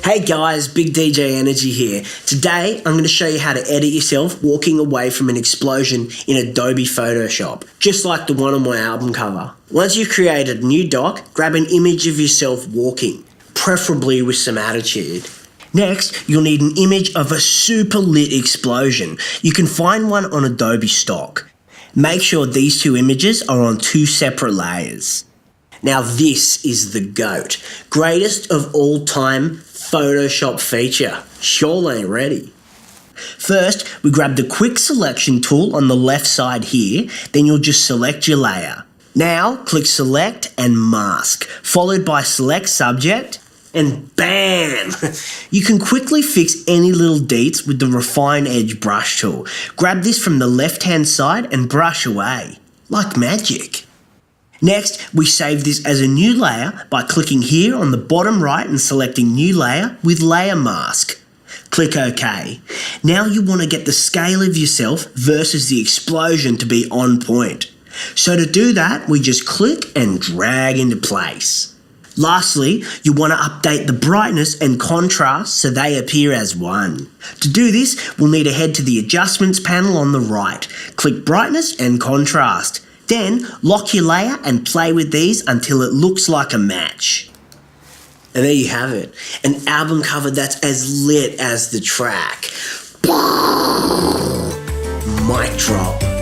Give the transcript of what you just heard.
Hey guys, Big DJ Energy here. Today I'm going to show you how to edit yourself walking away from an explosion in Adobe Photoshop, just like the one on my album cover. Once you've created a new doc, grab an image of yourself walking, preferably with some attitude. Next, you'll need an image of a super lit explosion. You can find one on Adobe stock. Make sure these two images are on two separate layers. Now this is the GOAT, greatest of all time Photoshop feature. Sure ain't ready. First, we grab the quick selection tool on the left side here, then you'll just select your layer. Now, click select and mask, followed by select subject, and bam! You can quickly fix any little deets with the refine edge brush tool. Grab this from the left hand side and brush away, like magic. Next, we save this as a new layer by clicking here on the bottom right and selecting New Layer with Layer Mask. Click OK. Now you want to get the scale of yourself versus the explosion to be on point. So to do that, we just click and drag into place. Lastly, you want to update the brightness and contrast so they appear as one. To do this, we'll need to head to the Adjustments panel on the right. Click Brightness and Contrast. Then, lock your layer and play with these until it looks like a match. And there you have it, an album cover that's as lit as the track. Mic drop.